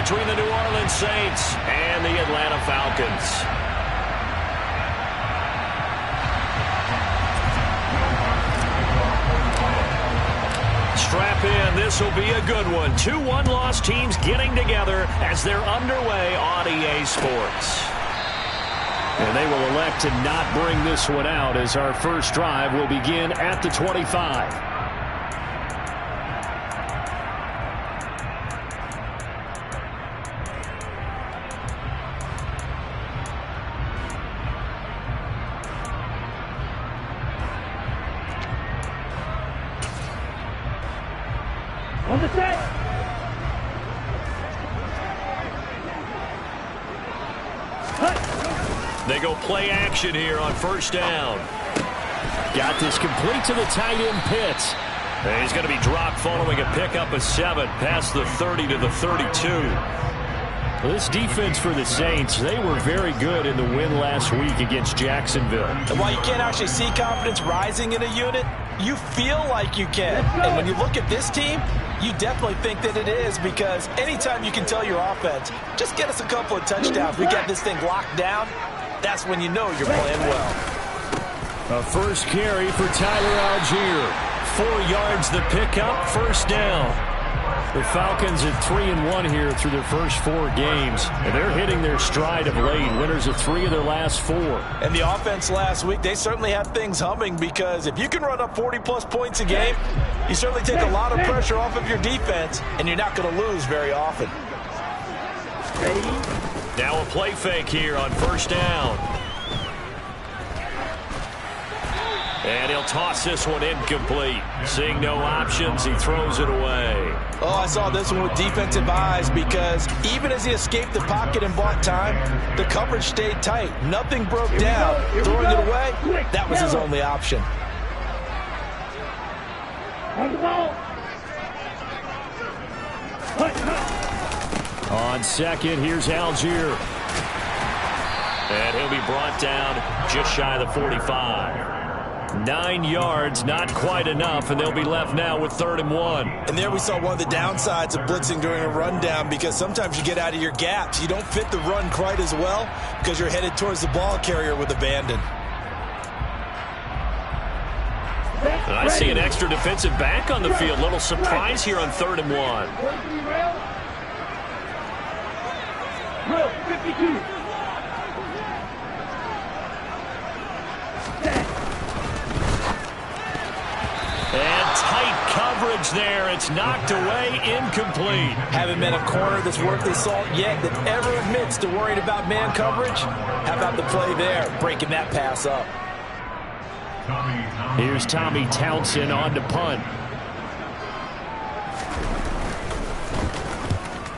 between the New Orleans Saints and the Atlanta Falcons. Strap in. This will be a good one. 2 one-loss teams getting together as they're underway on EA Sports. And they will elect to not bring this one out as our first drive will begin at the 25. On the set. They go play action here on first down. Got this complete to the tight end Pitts. And he's going to be dropped following a pickup of 7 past the 30 to the 32. Well, this defense for the Saints, they were very good in the win last week against Jacksonville. And while you can't actually see confidence rising in a unit, you feel like you can. And when you look at this team, you definitely think that it is, because anytime you can tell your offense, just get us a couple of touchdowns, we got this thing locked down, that's when you know you're playing well. A first carry for Tyler Algier. 4 yards the pickup, first down. The Falcons at 3-1 here through their first 4 games. And they're hitting their stride of late. Winners of 3 of their last 4. And the offense last week, they certainly have things humming, because if you can run up 40-plus points a game, you certainly take a lot of pressure off of your defense, and you're not going to lose very often. Now a play fake here on first down. And he'll toss this one incomplete. Seeing no options, he throws it away. Oh, I saw this one with defensive eyes, because even as he escaped the pocket and bought time, the coverage stayed tight. Nothing broke down. Throwing it away, that was his only option. On second, here's Algier. And he'll be brought down just shy of the 45. 9 yards, not quite enough, and they'll be left now with 3rd and 1. And there we saw one of the downsides of blitzing during a rundown, because sometimes you get out of your gaps. You don't fit the run quite as well because you're headed towards the ball carrier with abandon. And I see an extra defensive back on the field. Little surprise here on 3rd and 1. Drill 52. And tight coverage there. It's knocked away, incomplete. Haven't been a corner that's worth his salt yet that ever admits to worrying about man coverage. How about the play there, breaking that pass up? Here's Tommy Townsend on to punt.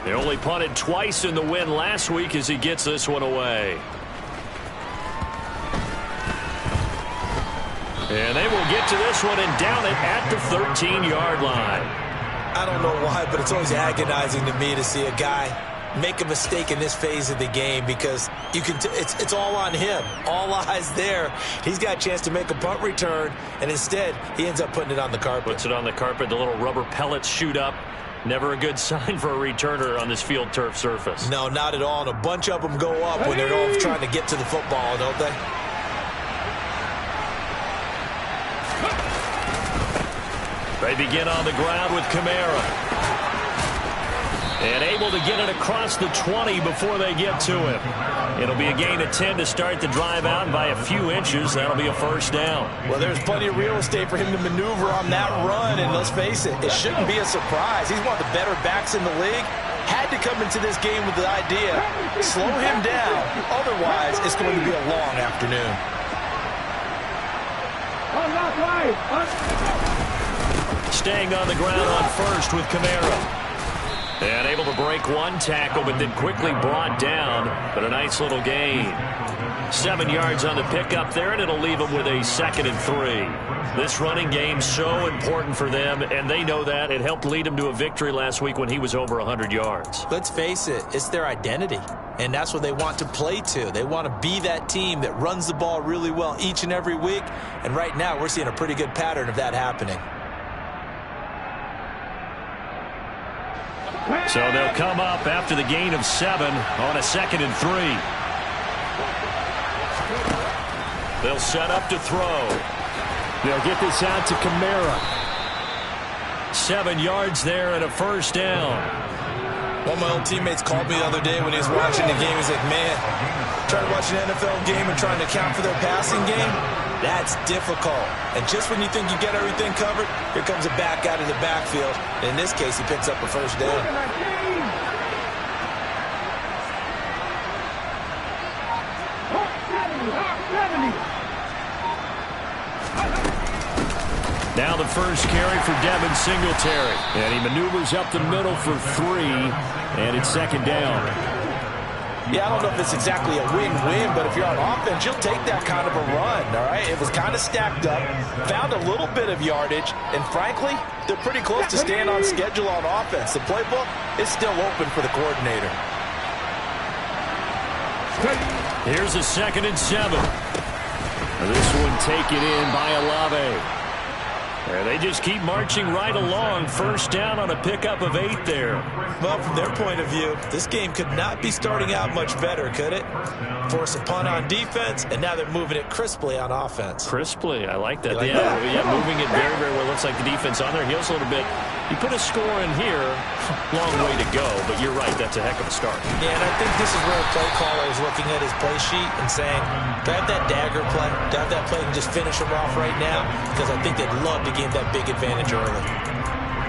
They only punted twice in the win last week as he gets this one away. And they will get to this one and down it at the 13-yard line. I don't know why, but it's always agonizing to me to see a guy make a mistake in this phase of the game, because you can it's all on him. All eyes there. He's got a chance to make a punt return, and instead he ends up putting it on the carpet. Puts it on the carpet. The little rubber pellets shoot up. Never a good sign for a returner on this field turf surface. No, not at all. And a bunch of them go up when they're all trying to get to the football, don't they? They begin on the ground with Kamara. And able to get it across the 20 before they get to him. It'll be a gain of 10 to start the drive out, and by a few inches, that'll be a first down. Well, there's plenty of real estate for him to maneuver on that run, and let's face it, it shouldn't be a surprise. He's one of the better backs in the league. Had to come into this game with the idea, slow him down, otherwise it's going to be a long afternoon. Staying on the ground on first with Kamara. And able to break one tackle, but then quickly brought down. But a nice little gain. 7 yards on the pickup there, and it'll leave them with a 2nd and 3. This running game so important for them, and they know that. It helped lead them to a victory last week when he was over 100 yards. Let's face it, it's their identity, and that's what they want to play to. They want to be that team that runs the ball really well each and every week, and right now we're seeing a pretty good pattern of that happening. So they'll come up after the gain of 7 on a 2nd and 3. They'll set up to throw. They'll get this out to Kamara. 7 yards there and a first down. One of my old teammates called me the other day when he was watching the game. He's like, man, trying to watch an NFL game and trying to account for their passing game, that's difficult. And just when you think you get everything covered, here comes a back out of the backfield. And in this case, he picks up a first down. Now the first carry for Devin Singletary. And he maneuvers up the middle for 3, and it's 2nd down. Yeah, I don't know if it's exactly a win-win, but if you're on offense, you'll take that kind of a run, all right? It was kind of stacked up, found a little bit of yardage, and frankly, they're pretty close to staying on schedule on offense. The playbook is still open for the coordinator. Here's a 2nd and 7. This one taken in by Olave. And they just keep marching right along. First down on a pickup of 8 there. Well, from their point of view, this game could not be starting out much better, could it? Force a punt on defense, and now they're moving it crisply on offense. Crisply, I like that. Like yeah, that? yeah, moving it very, very well. Looks like the defense on their heels a little bit. You put a score in here, long way to go, but you're right, that's a heck of a start. Yeah, and I think this is where a play caller is looking at his play sheet and saying, do I have that dagger play? Do I have that play and just finish them off right now? Because I think they'd love to gain that big advantage early.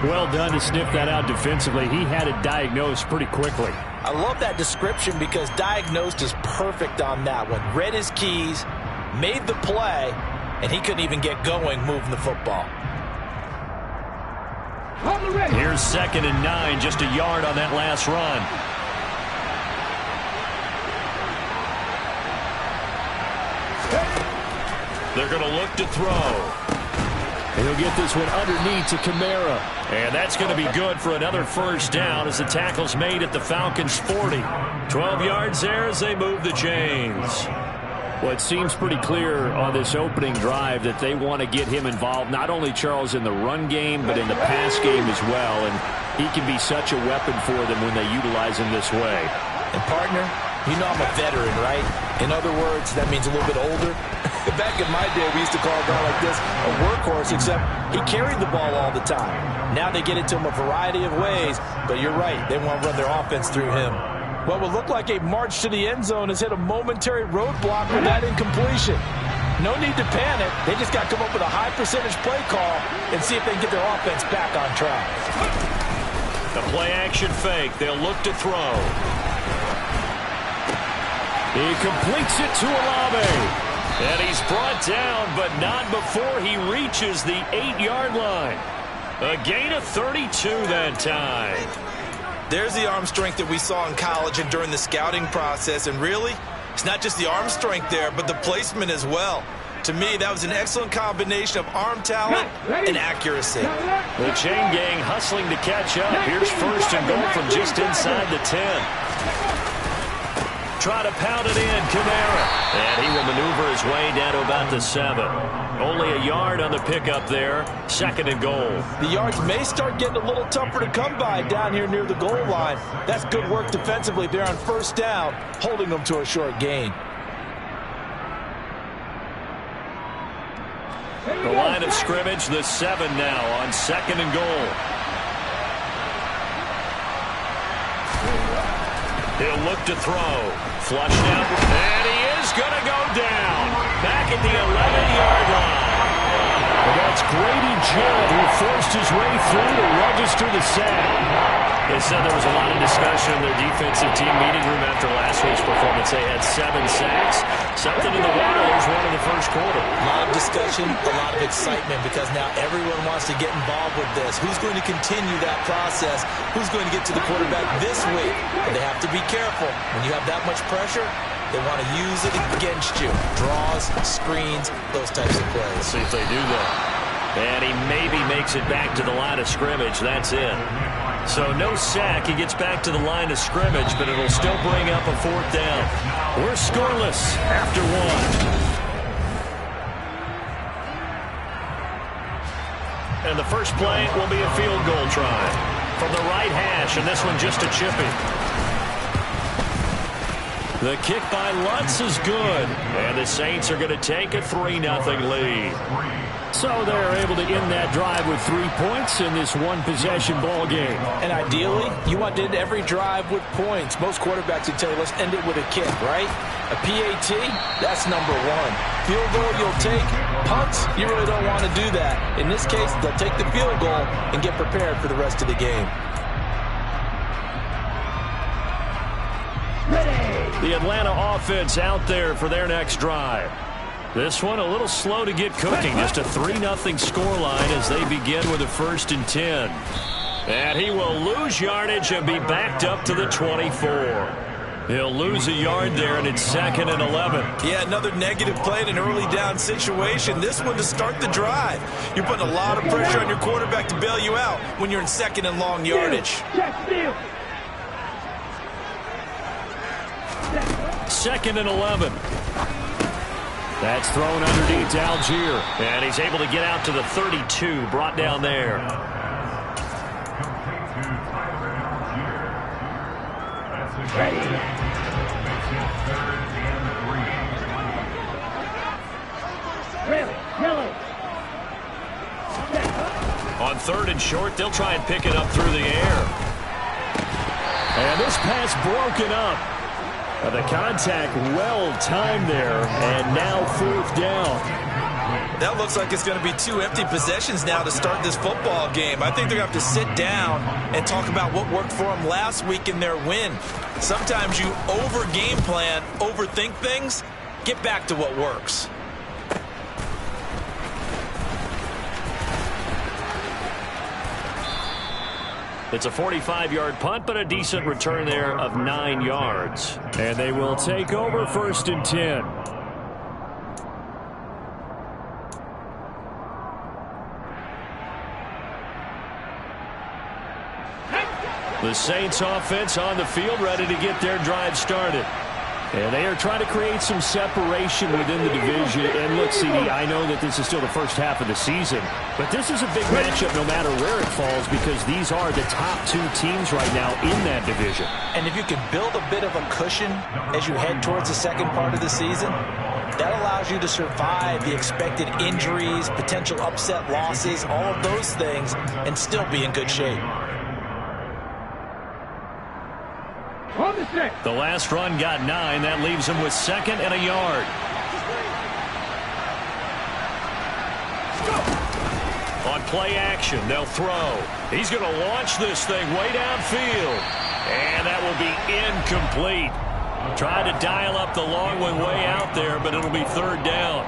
Well done to sniff that out defensively. He had it diagnosed pretty quickly. I love that description because diagnosed is perfect on that one. Read his keys, made the play, and he couldn't even get going moving the football. Here's 2nd and 9, just a yard on that last run. They're going to look to throw. And he'll get this one underneath to Kamara. And that's going to be good for another first down as the tackle's made at the Falcons' 40. 12 yards there as they move the chains. Well, it seems pretty clear on this opening drive that they want to get him involved, not only, Charles, in the run game, but in the pass game as well. And he can be such a weapon for them when they utilize him this way. And, partner, you know I'm a veteran, right? In other words, that means a little bit older. Back in my day, we used to call a guy like this a workhorse, except he carried the ball all the time. Now they get it to him a variety of ways, but you're right. They want to run their offense through him. What would look like a march to the end zone has hit a momentary roadblock with that incompletion. No need to panic. They just got to come up with a high percentage play call and see if they can get their offense back on track. The play action fake. They'll look to throw. He completes it to Olave. And he's brought down, but not before he reaches the 8-yard line. A gain of 32 that time. There's the arm strength that we saw in college and during the scouting process. And really, it's not just the arm strength there, but the placement as well. To me, that was an excellent combination of arm talent and accuracy. The chain gang hustling to catch up. Here's 1st and goal from just inside the 10. Try to pound it in, Kamara. And he will maneuver his way down to about the 7. Only a yard on the pickup there. 2nd and goal. The yards may start getting a little tougher to come by down here near the goal line. That's good work defensively there on first down, holding them to a short gain. The line of scrimmage, the 7 now on 2nd and goal. He'll look to throw. Flushed out. And he is going to go down. Back at the 11-yard line. Well, that's Grady Jarrett who forced his way through to register the sack. They said there was a lot of discussion in their defensive team meeting room after last week's performance. They had 7 sacks. Something in the water. There's one in the first quarter. A lot of discussion, a lot of excitement because now everyone wants to get involved with this. Who's going to continue that process? Who's going to get to the quarterback this week? But they have to be careful. When you have that much pressure, they want to use it against you. Draws, screens, those types of plays. Let's see if they do that. And he maybe makes it back to the line of scrimmage. That's it. So no sack. He gets back to the line of scrimmage, but it'll still bring up a 4th down. We're scoreless after 1. And the first play will be a field goal try. from the right hash, and this one just a chippy. The kick by Lutz is good, and the Saints are going to take a 3-0 lead. So they're able to end that drive with 3 points in this one-possession ball game. And ideally, you want to end every drive with points. Most quarterbacks would tell you, let's end it with a kick, right? A PAT, that's number one. Field goal you'll take. Punts, you really don't want to do that. In this case, they'll take the field goal and get prepared for the rest of the game. The Atlanta offense out there for their next drive. This one a little slow to get cooking. Just a 3-0 scoreline as they begin with a 1st and 10. And he will lose yardage and be backed up to the 24. He'll lose a yard there, and it's 2nd and 11. Yeah, another negative play in an early down situation. This one to start the drive. You're putting a lot of pressure on your quarterback to bail you out when you're in 2nd and long yardage. 2nd and 11. That's thrown underneath to Algier. And he's able to get out to the 32, brought down there. On 3rd and short, they'll try and pick it up through the air. And this pass broken up. The contact well-timed there, and now 4th down. That looks like it's going to be 2 empty possessions now to start this football game. I think they're going to have to sit down and talk about what worked for them last week in their win. Sometimes you over-game plan, overthink things. Get back to what works. It's a 45-yard punt, but a decent return there of 9 yards. And they will take over 1st and 10. The Saints offense on the field, ready to get their drive started. And they are trying to create some separation within the division. And look, CD, I know that this is still the first half of the season, but this is a big matchup no matter where it falls, because these are the top 2 teams right now in that division. And if you can build a bit of a cushion as you head towards the second part of the season, that allows you to survive the expected injuries, potential upset losses, all of those things, and still be in good shape. The last run got 9. That leaves him with 2nd and a yard. On play action, they'll throw. He's going to launch this thing way downfield. And that will be incomplete. Tried to dial up the long one way out there, but it'll be 3rd down.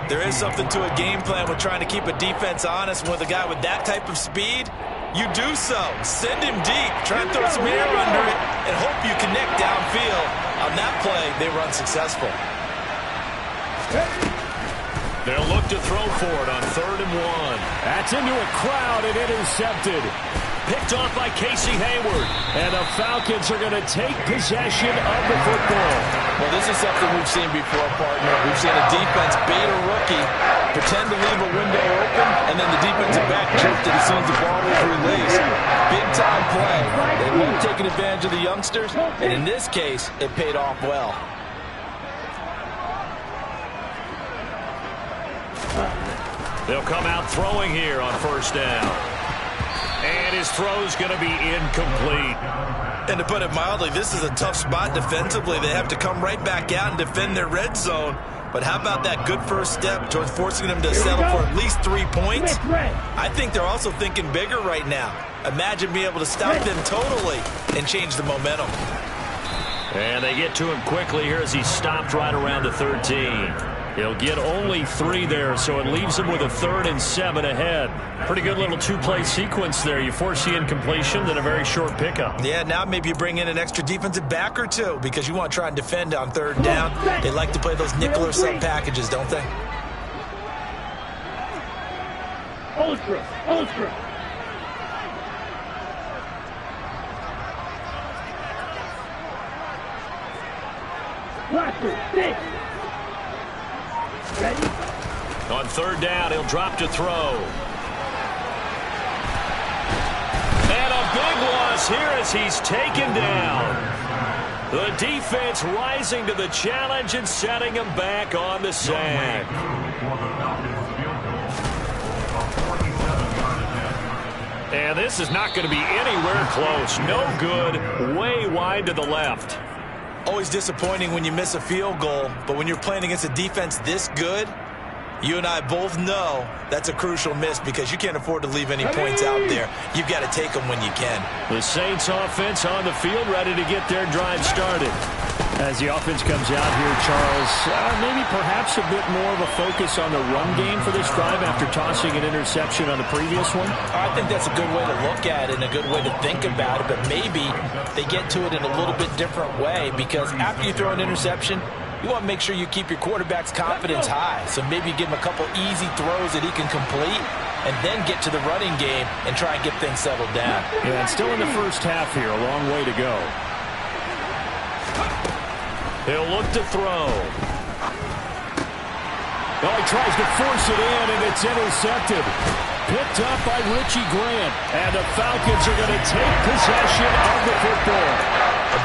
There is something to a game plan with trying to keep a defense honest. With a guy with that type of speed, you do so. Send him deep. Try and throw some air under it and hope you connect downfield. On that play, they were unsuccessful. They'll look to throw for it on 3rd and 1. That's into a crowd and intercepted. Picked off by Casey Hayward. And the Falcons are going to take possession of the football. Well, this is something we've seen before, partner. We've seen a defense bait a rookie, pretend to leave a window open, and then the defensive back jerked it as soon as the ball was released. Big-time play. They love taking advantage of the youngsters, and in this case, it paid off well. They'll come out throwing here on 1st down. And his throw's going to be incomplete. And to put it mildly, this is a tough spot defensively. They have to come right back out and defend their red zone. But how about that good first step towards forcing them to settle for at least 3 points? I think they're also thinking bigger right now. Imagine being able to stop them totally and change the momentum. And they get to him quickly here as he stopped right around the 13. He'll get only 3 there, so it leaves him with a 3rd and 7 ahead. Pretty good little 2-play sequence there. You force the incompletion, then a very short pickup. Yeah, now maybe you bring in an extra defensive back or 2 because you want to try and defend on 3rd down. They like to play those nickel or sub packages, don't they? Ultra. Blaster, 6. Ready? On 3rd down, he'll drop to throw. And a big loss here as he's taken down. The defense rising to the challenge and setting him back on the sack. And this is not going to be anywhere close. No good. Way wide to the left. Always disappointing when you miss a field goal, but when you're playing against a defense this good, you and I both know that's a crucial miss because you can't afford to leave any points out there. You've got to take them when you can. The Saints offense on the field, ready to get their drive started. As the offense comes out here, Charles, maybe perhaps a bit more of a focus on the run game for this drive after tossing an interception on the previous one? I think that's a good way to look at it and a good way to think about it, but maybe they get to it in a little bit different way because after you throw an interception, you want to make sure you keep your quarterback's confidence high. So maybe give him a couple easy throws that he can complete and then get to the running game and try and get things settled down. Yeah, and still in the first half here, a long way to go. He'll look to throw. Oh, he tries to force it in, and it's intercepted. Picked up by Richie Grant. And the Falcons are going to take possession of the football.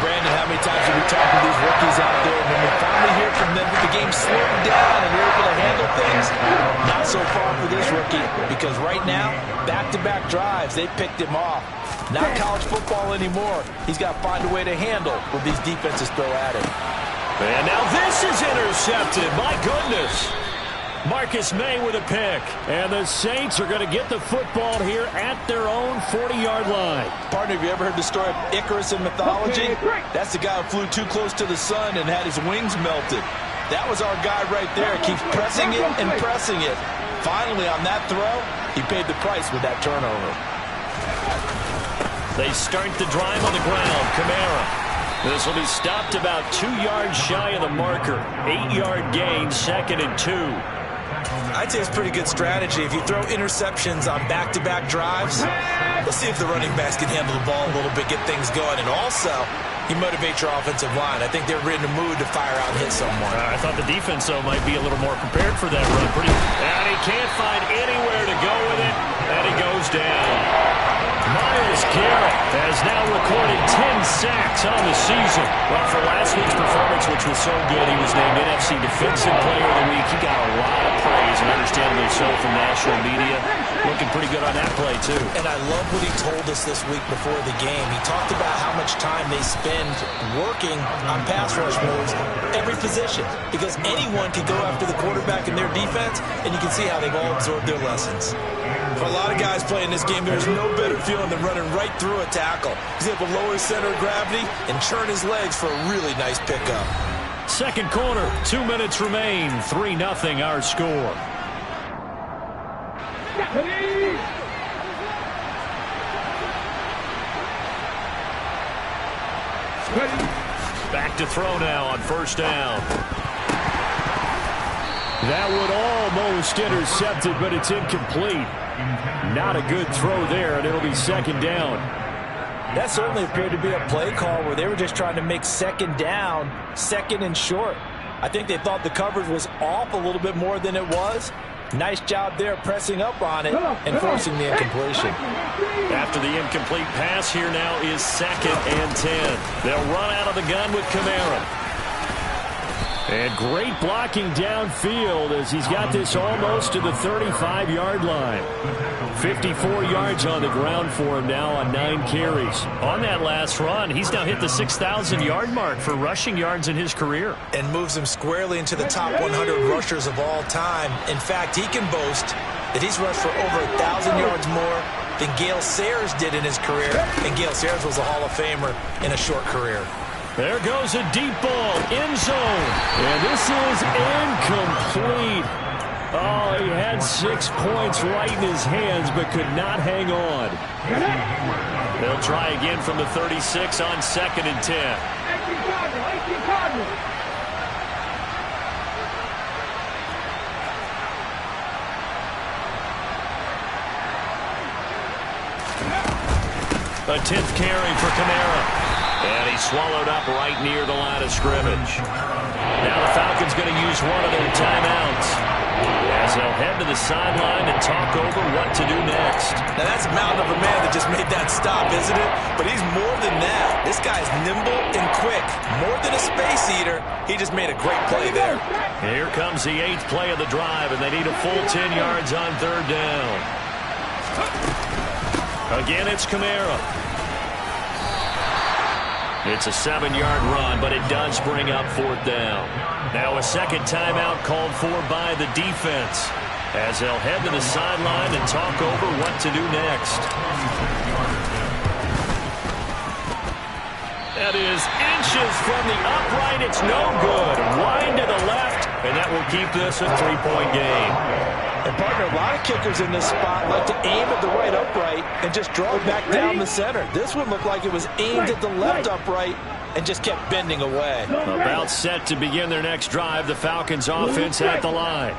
Brandon, how many times have we talked to these rookies out there? When we finally hear from them that the game slowed down and they're able to handle things, not so far for this rookie because right now, back-to-back drives, they picked him off. Not college football anymore. He's got to find a way to handle what these defenses throw at him. And now this is intercepted. My goodness. Marcus May with a pick. And the Saints are going to get the football here at their own 40-yard line. Partner, have you ever heard the story of Icarus in mythology? That's the guy who flew too close to the sun and had his wings melted. That was our guy right there. Keeps pressing it and pressing it. Finally, on that throw, he paid the price with that turnover. They start the drive on the ground. Kamara. This will be stopped about 2 yards shy of the marker. 8-yard gain, 2nd and 2. I'd say it's pretty good strategy. If you throw interceptions on back-to-back drives, let's see if the running backs can handle the ball a little bit, get things going. And also, you motivate your offensive line. I think they're in a mood to fire out and hit someone. I thought the defense, though, might be a little more prepared for that run. And he can't find anywhere to go with it, and he goes down. Myles Garrett has now recorded 10 sacks on the season. Well, for last week's performance, which was so good, he was named NFC Defensive Player of the Week. He got a lot of praise, and understandably so, from national media. Looking pretty good on that play, too. And I love what he told us this week before the game. He talked about how much time they spend working on pass rush moves, every position, because anyone can go after the quarterback in their defense, and you can see how they've all absorbed their lessons. For a lot of guys playing this game, there's no better feeling than running right through a tackle. He's able to lower his center of gravity and churn his legs for a really nice pickup. Second quarter, 2 minutes remain. 3-0 our score. Back to throw now on first down. That would almost intercept it, but it's incomplete. Not a good throw there, and it'll be 2nd down. That certainly appeared to be a play call where they were just trying to make 2nd down, 2nd and short. I think they thought the coverage was off a little bit more than it was. Nice job there pressing up on it and forcing the incompletion. After the incomplete pass, here now is 2nd and 10. They'll run out of the gun with Kamara. And great blocking downfield as he's got this almost to the 35-yard line. 54 yards on the ground for him now on 9 carries. On that last run, he's now hit the 6,000-yard mark for rushing yards in his career. And moves him squarely into the top 100 rushers of all time. In fact, he can boast that he's rushed for over 1,000 yards more than Gale Sayers did in his career. And Gale Sayers was a Hall of Famer in a short career. There goes a deep ball, end zone. And this is incomplete. Oh, he had 6 points right in his hands, but could not hang on. They'll try again from the 36 on 2nd and 10. A 10th carry for Kamara. And he's swallowed up right near the line of scrimmage. Now the Falcons going to use one of their timeouts as they'll head to the sideline and talk over what to do next. Now that's a mountain of a man that just made that stop, isn't it? But he's more than that. This guy's nimble and quick. More than a space eater, he just made a great play there. Here comes the 8th play of the drive, and they need a full 10 yards on 3rd down. Again, it's Kamara. It's a 7-yard run, but it does bring up 4th down. Now a second timeout called for by the defense as they'll head to the sideline and talk over what to do next. That is inches from the upright. It's no good. Wide to the left, and that will keep this a 3-point game. And, partner, a lot of kickers in this spot like to aim at the right upright and just draw it back down the center. This one looked like it was aimed at the left upright and just kept bending away. About set to begin their next drive, the Falcons offense at the line.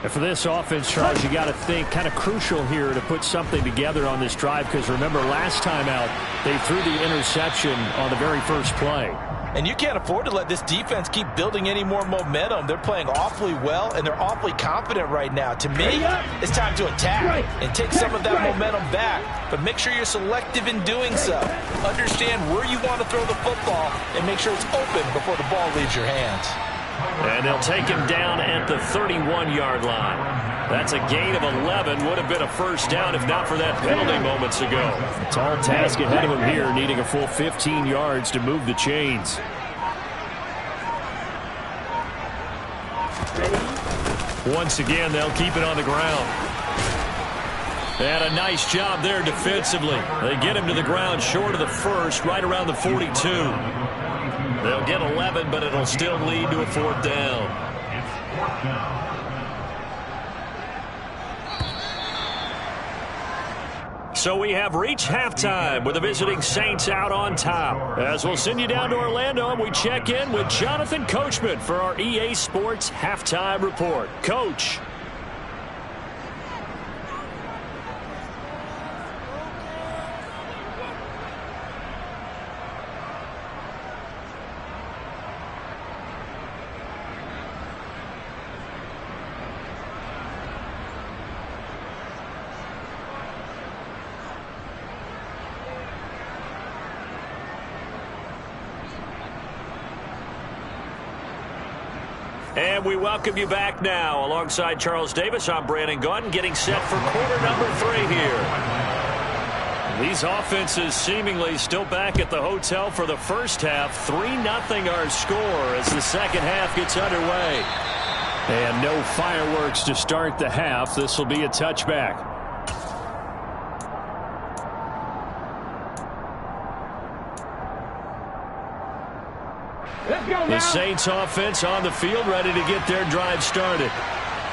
And for this offense, Charles, you got to think kind of crucial here to put something together on this drive, because remember last time out they threw the interception on the very first play. And you can't afford to let this defense keep building any more momentum. They're playing awfully well, and they're awfully confident right now. To me, it's time to attack and take some of that momentum back. But make sure you're selective in doing so. Understand where you want to throw the football and make sure it's open before the ball leaves your hands. And they'll take him down at the 31-yard line. That's a gain of 11. Would have been a first down if not for that penalty moments ago. A tall task ahead of him here, needing a full 15 yards to move the chains. Once again, they'll keep it on the ground. And a nice job there defensively. They get him to the ground short of the first, right around the 42. They'll get 11, but it'll still lead to a 4th down. So we have reached halftime with the visiting Saints out on top. As we'll send you down to Orlando, and we check in with Jonathan Coachman for our EA Sports Halftime Report. Coach. And we welcome you back now. Alongside Charles Davis, I'm Brandon Gaudin, getting set for quarter number 3 here. These offenses seemingly still back at the hotel for the first half. 3-0 our score as the second half gets underway. And no fireworks to start the half. This will be a touchback. The Saints offense on the field, ready to get their drive started.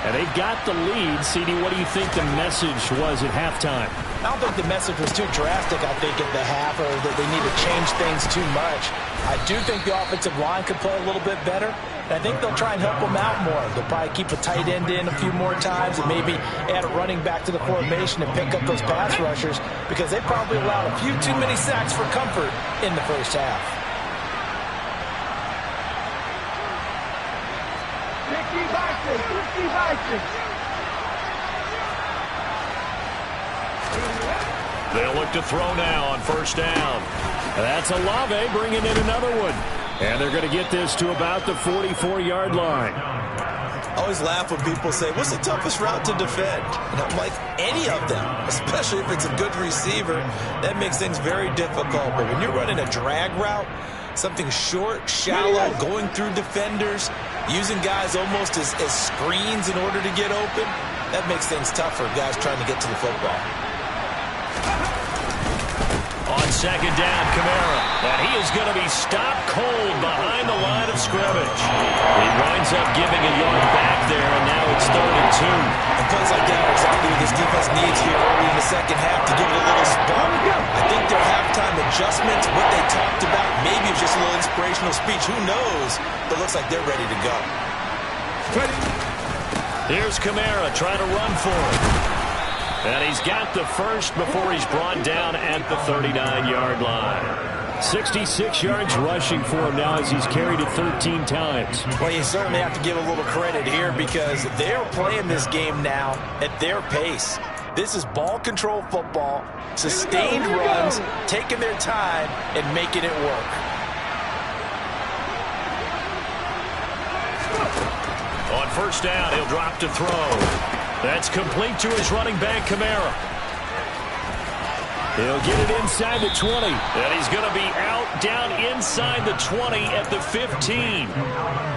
And they've got the lead. CD, what do you think the message was at halftime? I don't think the message was too drastic, I think, at the half, or that they need to change things too much. I do think the offensive line could play a little bit better. And I think they'll try and help them out more. They'll probably keep a tight end in a few more times and maybe add a running back to the formation and pick up those pass rushers, because they probably allowed a few too many sacks for comfort in the first half. 55. They'll look to throw now on first down. That's Olave bringing in another one. And they're going to get this to about the 44-yard line. I always laugh when people say, what's the toughest route to defend? And I'm like, any of them, especially if it's a good receiver. That makes things very difficult. But when you're running a drag route, something short, shallow, going through defenders, using guys almost as screens in order to get open, that makes things tough for guys trying to get to the football. On second down, Kamara. And he is going to be stopped cold behind the line of scrimmage. He winds up giving a yard back there, and now it's 3rd and 2. And plays like that are exactly what this defense needs here early in the second half to give it a little spark. I think their halftime adjustments, what they talked about, maybe it was just a little inspirational speech. Who knows? But it looks like they're ready to go. Here's Kamara trying to run for it. And he's got the first before he's brought down at the 39-yard line. 66 yards rushing for him now as he's carried it 13 times. Well, you certainly have to give a little credit here because they're playing this game now at their pace. This is ball control football, sustained runs, taking their time and making it work. On first down, he'll drop to throw. That's complete to his running back, Kamara. He'll get it inside the 20. And he's going to be out down inside the 20 at the 15.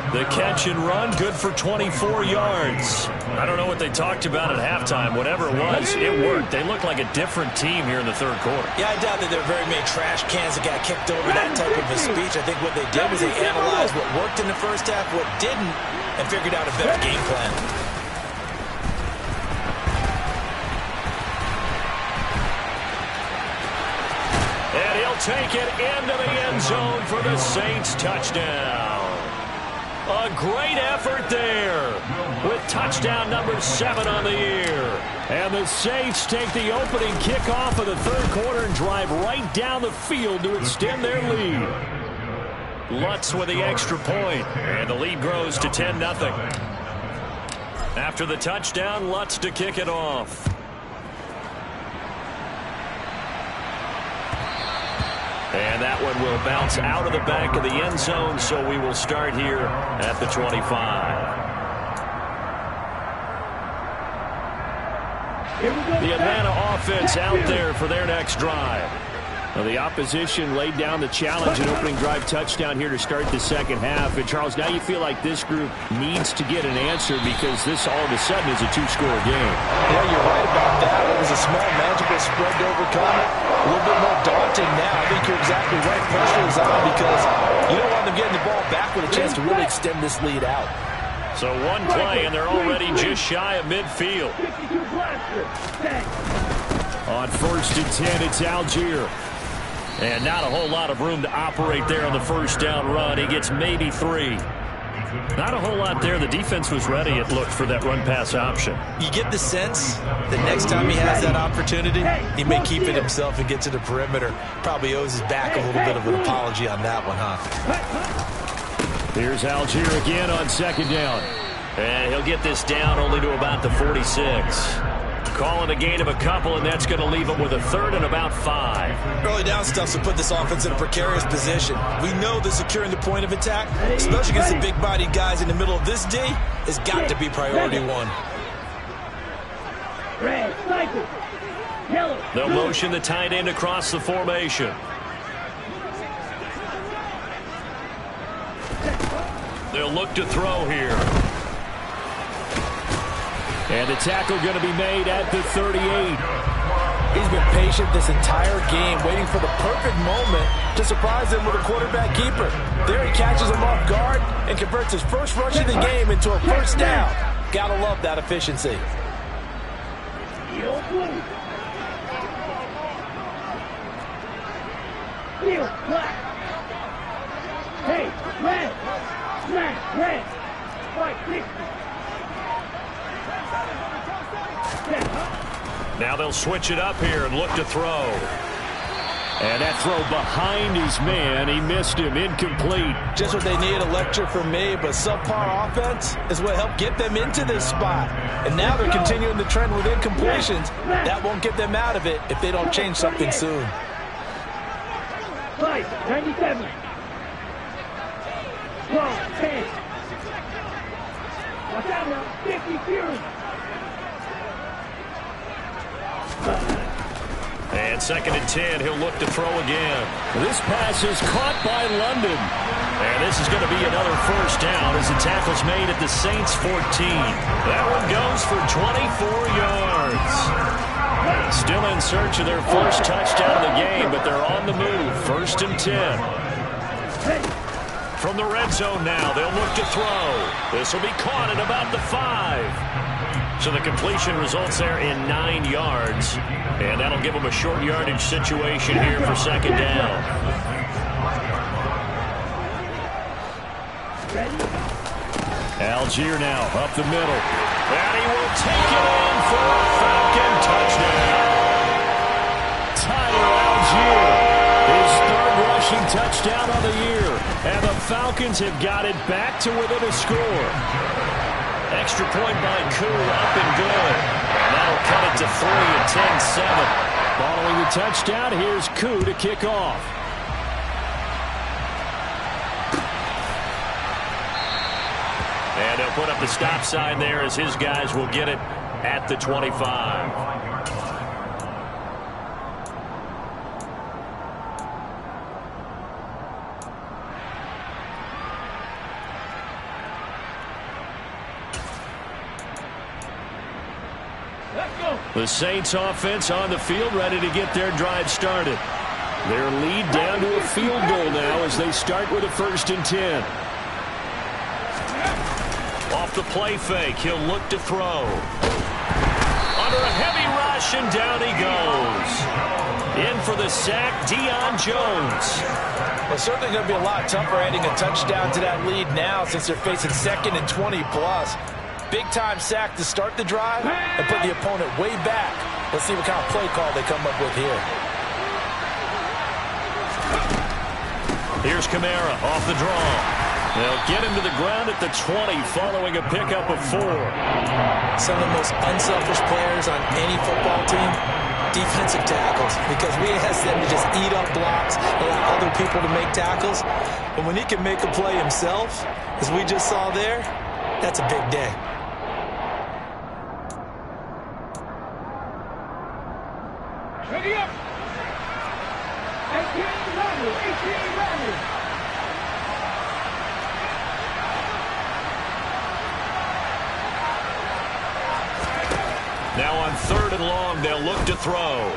The catch and run, good for 24 yards. I don't know what they talked about at halftime. Whatever it was, it worked. They look like a different team here in the third quarter. Yeah, I doubt that there are very many trash cans that got kicked over that type of a speech. I think what they did was they analyzed what worked in the first half, what didn't, and figured out a better game plan. And he'll take it into the end zone for the Saints touchdown. A great effort there with touchdown number 7 on the year. And the Saints take the opening kickoff of the third quarter and drive right down the field to extend their lead. Lutz with the extra point, and the lead grows to 10-0. After the touchdown, Lutz to kick it off. And that one will bounce out of the back of the end zone, so we will start here at the 25. The Atlanta offense out there for their next drive. Well, the opposition laid down the challenge, an opening drive touchdown here to start the second half. And, Charles, now you feel like this group needs to get an answer because this all of a sudden is a two-score game. Yeah, you're right about that. It was a small, manageable spread to overcome it. A little bit more daunting now. I think you're exactly right. Pressure is on because you don't want them getting the ball back with a chance to really extend this lead out. So one play, and they're already just shy of midfield. On first and 10, it's Algier. And not a whole lot of room to operate there on the first down run. He gets maybe 3. Not a whole lot there. The defense was ready, it looked, for that run-pass option. You get the sense that next time he has that opportunity, he may keep it himself and get to the perimeter. Probably owes his back a little bit of an apology on that one, huh? Here's Algier again on second down. And he'll get this down only to about the 46. Calling a gain of a couple, and that's going to leave him with a third and about 5. Early down stuff to put this offense in a precarious position. We know that securing the point of attack, especially against the big-bodied guys in the middle of this D, has got to be priority 1. They'll motion the tight end across the formation. They'll look to throw here. And the tackle going to be made at the 38. He's been patient this entire game, waiting for the perfect moment to surprise them with a quarterback keeper. There he catches him off guard and converts his first rush of the game into a first down. Gotta love that efficiency. Hey, red! Smash, red! Fight, 60! Now they'll switch it up here and look to throw. And that throw behind his man. He missed him. Incomplete. Just what they need, a lecture from me, but subpar offense is what helped get them into this spot. And now they're continuing the trend with incompletions. That won't get them out of it if they don't change something soon. 97. 12, 10. Watch out now, 50 Fury. And second and 10, he'll look to throw again. This pass is caught by London. And this is going to be another first down as the tackle's made at the Saints 14. That one goes for 24 yards. Still in search of their first touchdown of the game, but they're on the move. First and 10. From the red zone now, they'll look to throw. This will be caught at about the 5. So the completion results there in 9 yards. And that'll give them a short yardage situation here for second down. Algier now up the middle. And he will take it in for a Falcon touchdown. Tyler Algier, his third rush rushing touchdown on the year. And the Falcons have got it back to within a score. Extra point by Koo, up and good. And that'll cut it to 3 and 10-7. Following the touchdown, here's Koo to kick off. And he'll put up the stop sign there as his guys will get it at the 25. The Saints offense on the field, ready to get their drive started. Their lead down to a field goal now as they start with a 1st and 10. Off the play fake, he'll look to throw. Under a heavy rush, and down he goes. In for the sack, Deion Jones. Well, it's certainly going to be a lot tougher adding a touchdown to that lead now since they're facing 2nd and 20+. Big-time sack to start the drive and put the opponent way back. Let's see what kind of play call they come up with here. Here's Kamara off the draw. They'll get him to the ground at the 20 following a pickup of 4. Some of the most unselfish players on any football team, defensive tackles, because we ask them to just eat up blocks, allow other people to make tackles. But when he can make a play himself, as we just saw there, that's a big day. Ready up. 18 runners. Now on 3rd and long, they'll look to throw.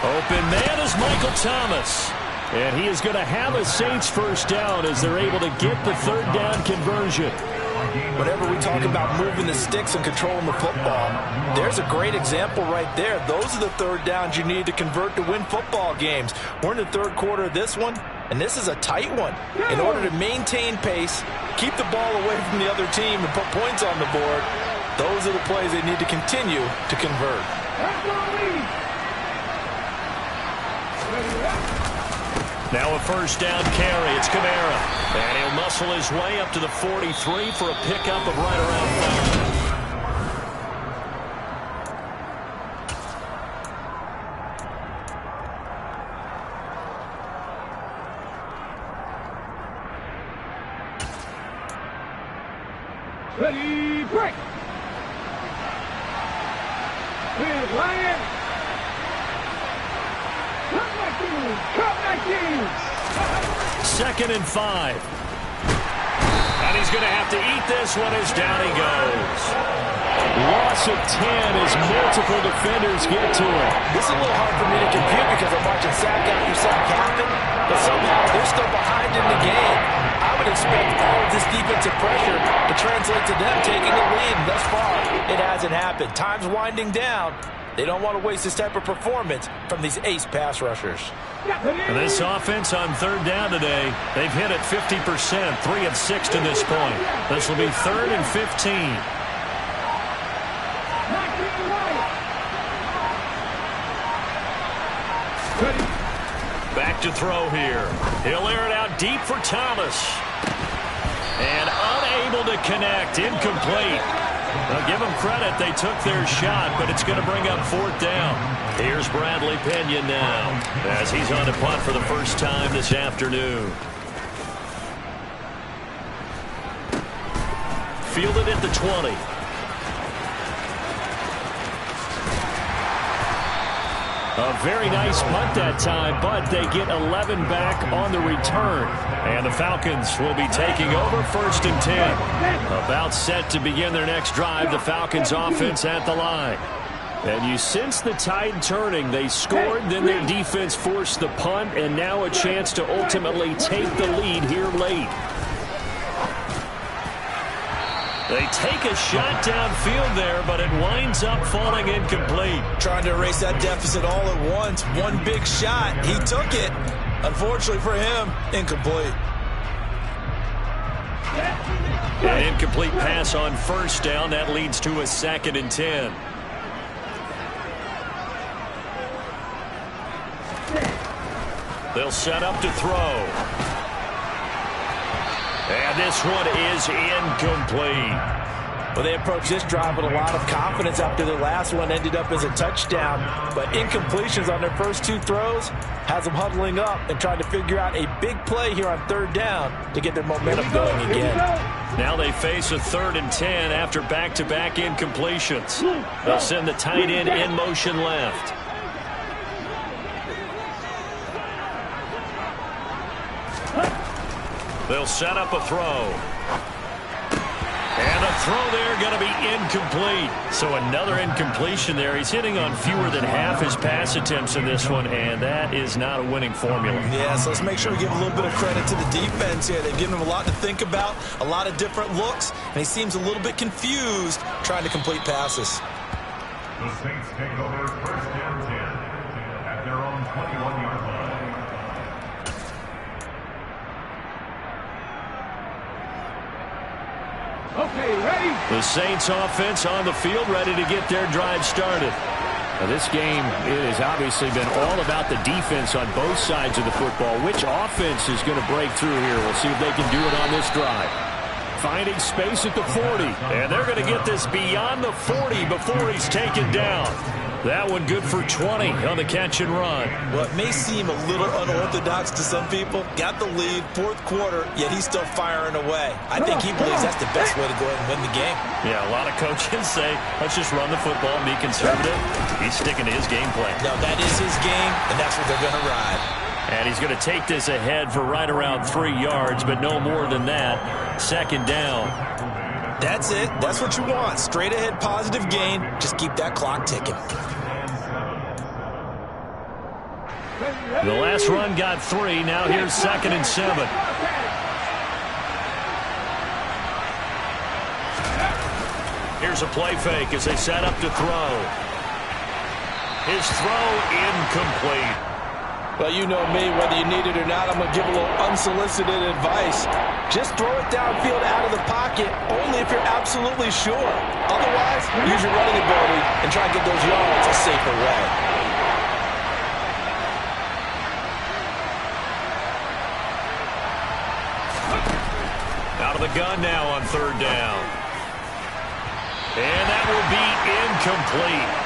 Open man is Michael Thomas. And he is going to have a Saints 1st down as they're able to get the 3rd down conversion. Whenever we talk about moving the sticks and controlling the football, there's a great example right there. Those are the 3rd downs you need to convert to win football games. We're in the 3rd quarter of this one, and this is a tight one. In order to maintain pace, keep the ball away from the other team, and put points on the board, those are the plays they need to continue to convert. Now a 1st down carry. It's Kamara. And he'll muscle his way up to the 43 for a pickup of right around 5. Ready, break. Here's Ryan. Cut like these. 2nd and 5. And he's going to have to eat this one as down he goes. Loss of 10 as multiple defenders get to it. This is a little hard for me to compute because I'm watching sack after sack happen, but somehow they're still behind in the game. I would expect all of this defensive pressure to translate to them taking the lead, and thus far, it hasn't happened. Time's winding down. They don't want to waste this type of performance from these ace pass rushers. And this offense on 3rd down today, they've hit it 50%, 3 of 6 to this point. This will be 3rd and 15. Back to throw here. He'll air it out deep for Thomas. And unable to connect, incomplete. Well, give them credit. They took their shot, but it's going to bring up 4th down. Here's Bradley Pena now as he's on to punt for the first time this afternoon. Fielded at the 20. A very nice punt that time, but they get 11 back on the return. And the Falcons will be taking over 1st and 10. About set to begin their next drive, the Falcons offense at the line. And you sense the tide turning. They scored, then their defense forced the punt, and now a chance to ultimately take the lead here late. They take a shot downfield there, but it winds up falling incomplete. Trying to erase that deficit all at once. One big shot. He took it. Unfortunately for him, incomplete. An incomplete pass on 1st down. That leads to a 2nd and 10. They'll set up to throw. And this one is incomplete. Well, they approached this drive with a lot of confidence after their last one ended up as a touchdown. But incompletions on their first two throws has them huddling up and trying to figure out a big play here on third down to get their momentum going again. Now they face a 3rd and 10 after back-to-back incompletions. They'll send the tight end in motion left. They'll set up a throw. And a throw there going to be incomplete. So another incompletion there. He's hitting on fewer than half his pass attempts in this one, and that is not a winning formula. Yeah, so let's make sure we give a little bit of credit to the defense here. They've given him a lot to think about, a lot of different looks, and he seems a little bit confused trying to complete passes. The Saints take over 1st and 10 at their own 21-yard line. Okay, ready? The Saints offense on the field, ready to get their drive started. Now, this game, it has obviously been all about the defense on both sides of the football. Which offense is going to break through here? We'll see if they can do it on this drive. Finding space at the 40. And they're going to get this beyond the 40 before he's taken down. That one good for 20 on the catch and run. Well, it may seem a little unorthodox to some people. Got the lead, 4th quarter, yet he's still firing away. I think he believes that's the best way to go ahead and win the game. Yeah, a lot of coaches say, let's just run the football and be conservative. He's sticking to his game plan. No, that is his game, and that's what they're going to ride. And he's going to take this ahead for right around 3 yards, but no more than that. 2nd down. That's it. That's what you want. Straight ahead positive gain. Just keep that clock ticking. The last run got 3. Now here's 2nd and 7. Here's a play fake as they set up to throw. His throw incomplete. Well, you know me, whether you need it or not, I'm going to give a little unsolicited advice. Just throw it downfield out of the pocket, only if you're absolutely sure. Otherwise, use your running ability and try to get those yards a safer way. Out of the gun now on 3rd down. And that will be incomplete.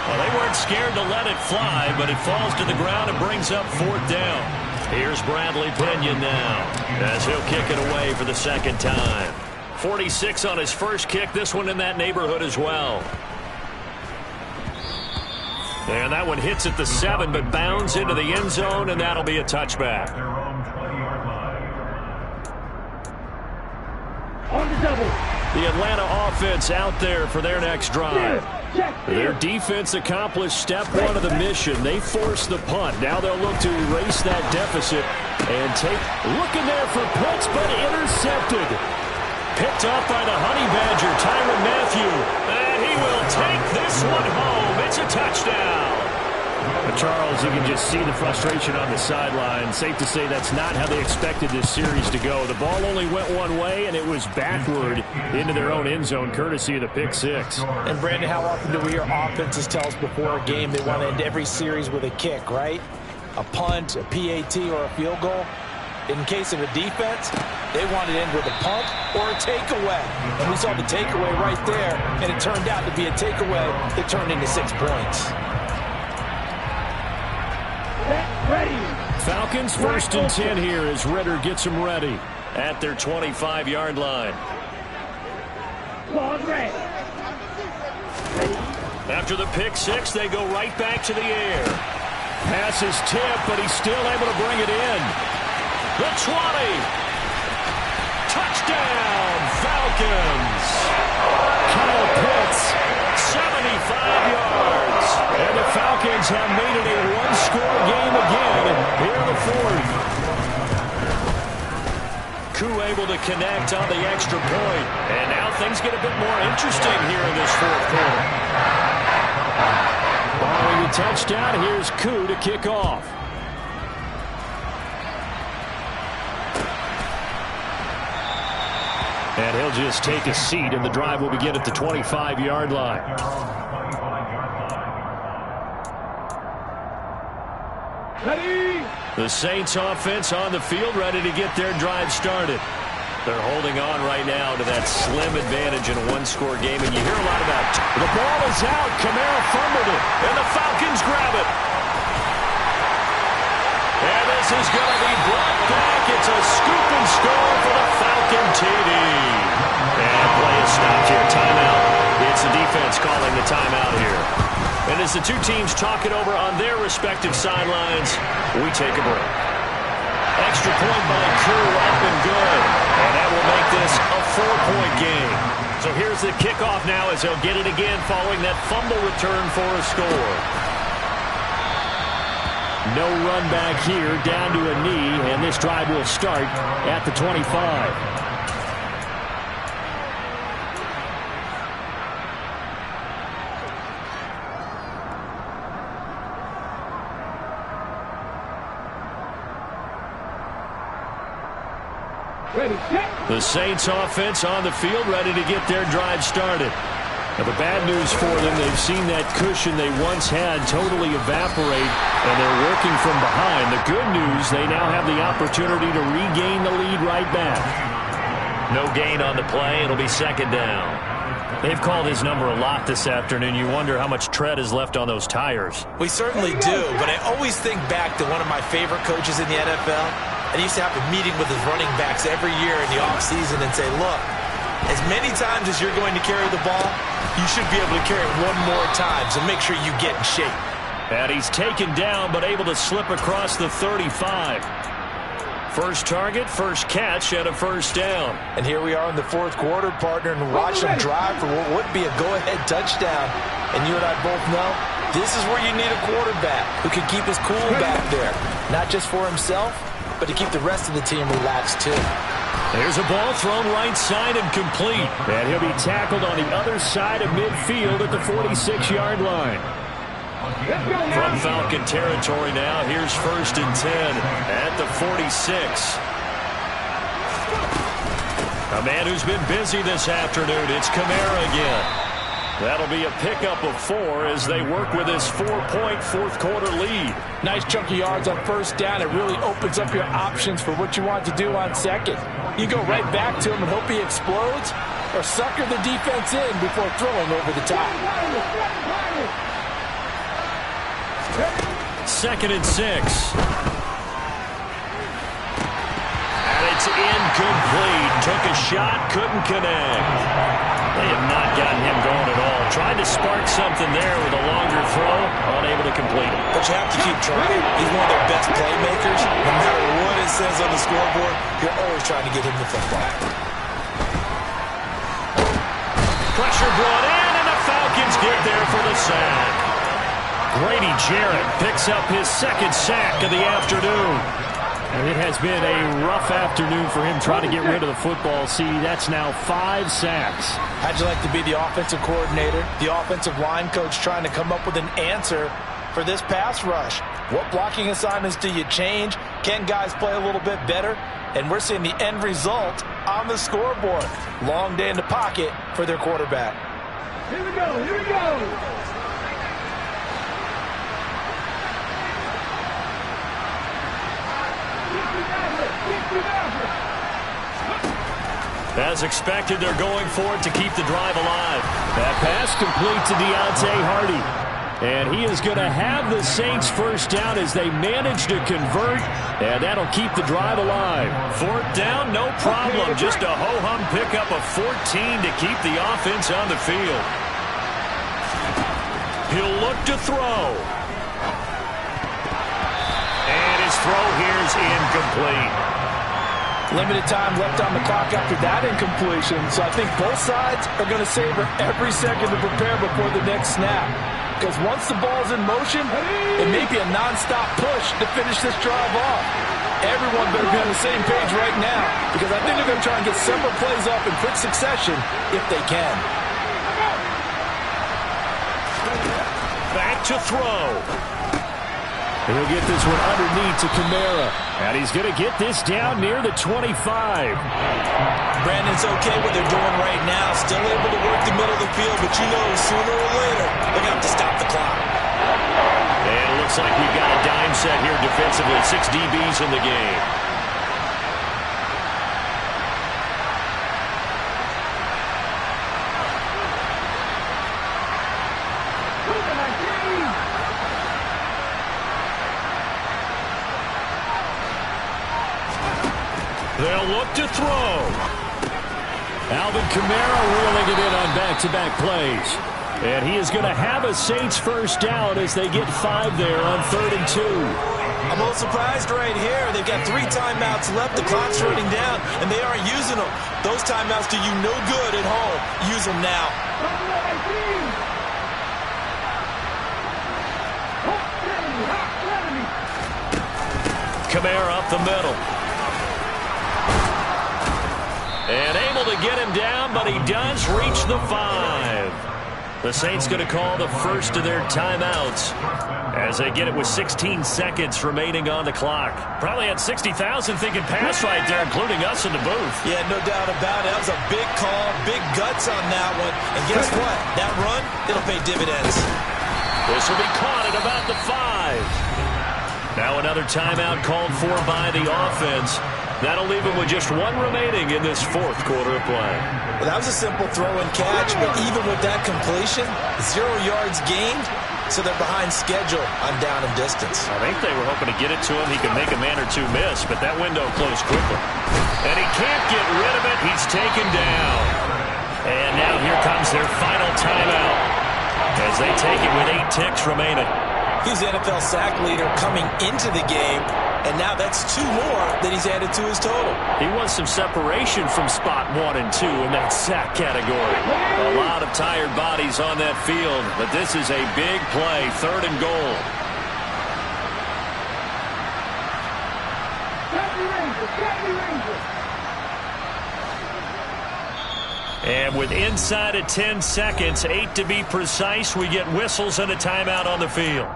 Well, they weren't scared to let it fly, but it falls to the ground and brings up 4th down. Here's Bradley Pinion now as he'll kick it away for the 2nd time. 46 on his first kick. This one in that neighborhood as well. And that one hits at the 7, but bounds into the end zone, and that'll be a touchback. Their own 20-yard line. On the double. The Atlanta offense out there for their next drive. Their defense accomplished step 1 of the mission. They forced the punt. Now they'll look to erase that deficit and looking there for Pitts, but intercepted. Picked up by the Honey Badger, Tyrann Mathieu. And he will take this one home. It's a touchdown. But Charles, you can just see the frustration on the sideline. Safe to say that's not how they expected this series to go. The ball only went one way, and it was backward into their own end zone, courtesy of the pick 6. And, Brandon, how often do we hear offenses tell us before a game they want to end every series with a kick, right? A punt, a PAT, or a field goal. In case of a defense, they want to end with a punt or a takeaway. And we saw the takeaway right there, and it turned out to be a takeaway that turned into 6 points. Ready. Falcons 1st and 10 here as Ritter gets them ready at their 25-yard line. Ball ready. After the pick 6, they go right back to the air. Pass is tipped, but he's still able to bring it in. The 20. Touchdown, Falcons. Kyle Pitts, 75 yards. And the Falcons have made it a one-score game again here in the 4th. Koo able to connect on the extra point. And now things get a bit more interesting here in this 4th quarter. Following the touchdown, here's Koo to kick off. And he'll just take a seat, and the drive will begin at the 25-yard line. Ready. The Saints offense on the field, ready to get their drive started. They're holding on right now to that slim advantage in a one-score game, and you hear a lot about the ball is out. Kamara fumbled it, and the Falcons grab it. And this is going to be brought back. It's a scoop and score for the Falcon TD. And play is stopped here. Timeout. It's the defense calling the timeout here. And as the two teams talk it over on their respective sidelines, we take a break. Extra point by Crew, up and good. And that will make this a 4-point game. So here's the kickoff now as they'll get it again following that fumble return for a score. No run back here, down to a knee, and this drive will start at the 25. The Saints offense on the field, ready to get their drive started. Now, the bad news for them, they've seen that cushion they once had totally evaporate, and they're working from behind. The good news, they now have the opportunity to regain the lead right back. No gain on the play. It'll be second down. They've called his number a lot this afternoon. You wonder how much tread is left on those tires. We certainly do, but I always think back to one of my favorite coaches in the NFL. And he used to have a meeting with his running backs every year in the offseason and say, look, as many times as you're going to carry the ball, you should be able to carry it one more time, so make sure you get in shape. And he's taken down, but able to slip across the 35. First target, first catch, and a first down. And here we are in the fourth quarter, partner, and watch them drive for what would be a go-ahead touchdown. And you and I both know this is where you need a quarterback who can keep his cool back there, not just for himself, but to keep the rest of the team relaxed, too. There's a ball thrown right side and complete. And he'll be tackled on the other side of midfield at the 46-yard line. From Falcon territory now, here's 1st and 10 at the 46. A man who's been busy this afternoon, it's Kamara again. That'll be a pickup of 4 as they work with this 4-point fourth-quarter lead. Nice chunk of yards on first down. It really opens up your options for what you want to do on second. You go right back to him and hope he explodes, or sucker the defense in before throwing over the top. 2nd and 6. And it's incomplete. Took a shot, couldn't connect. They have not gotten him going at all. Tried to spark something there with a longer throw, unable to complete it. But you have to keep trying. He's one of their best playmakers. No matter what it says on the scoreboard, you're always trying to get him the football. Pressure brought in, and the Falcons get there for the sack. Grady Jarrett picks up his 2nd sack of the afternoon. And it has been a rough afternoon for him trying to get rid of the football. See, that's now 5 sacks. How'd you like to be the offensive coordinator, the offensive line coach trying to come up with an answer for this pass rush? What blocking assignments do you change? Can guys play a little bit better? And we're seeing the end result on the scoreboard. Long day in the pocket for their quarterback. Here we go, here we go. As expected, they're going for it to keep the drive alive. That pass complete to Deontay Hardy. And he is going to have the Saints first down as they manage to convert. And that'll keep the drive alive. 4th down, no problem. Just a ho-hum pickup of 14 to keep the offense on the field. He'll look to throw. And his throw here is incomplete. Limited time left on the clock after that incompletion, so I think both sides are going to savor every second to prepare before the next snap. Because once the ball's in motion, it may be a non-stop push to finish this drive off. Everyone better be on the same page right now, because I think they're going to try and get several plays up in quick succession if they can. Back to throw. He'll get this one underneath to Kamara. And he's going to get this down near the 25. Brandon's okay what they're doing right now. Still able to work the middle of the field, but you know sooner or later they're going to have to stop the clock. And Looks like we've got a dime set here defensively. 6 DBs in the game. They'll look to throw. Alvin Kamara reeling it in on back-to-back plays. And he is going to have a Saints first down as they get 5 there on 3rd and 2. I'm a little surprised right here. They've got 3 timeouts left. The clock's running down, and they aren't using them. Those timeouts do you no good at home. Use them now. Kamara up the middle. And able to get him down, but he does reach the 5. The Saints going to call the first of their timeouts as they get it with 16 seconds remaining on the clock. Probably had 60,000 thinking pass right there, including us in the booth. Yeah, no doubt about it. That was a big call, big guts on that one. And guess what? That run, it'll pay dividends. This will be caught at about the 5. Now another timeout called for by the offense. That'll leave them with just 1 remaining in this 4th quarter of play. Well, that was a simple throw and catch, but even with that completion, 0 yards gained, so they're behind schedule on down and distance. I think they were hoping to get it to him. He could make a man or 2 miss, but that window closed quickly. And he can't get rid of it. He's taken down. And now here comes their final timeout as they take it with 8 ticks remaining. He's the NFL sack leader coming into the game, and now that's 2 more that he's added to his total. He wants some separation from spot 1 and 2 in that sack category. A lot of tired bodies on that field, but this is a big play, 3rd and goal. And with inside of 10 seconds, 8 to be precise, we get whistles and a timeout on the field.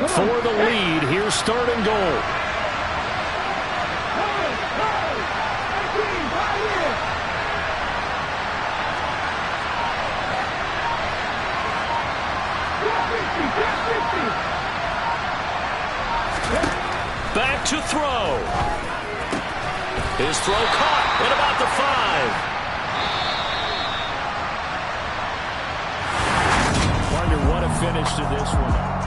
For the lead, here's 3rd and goal. Back to throw. His throw caught at about the 5. Wonder what a finish to this one.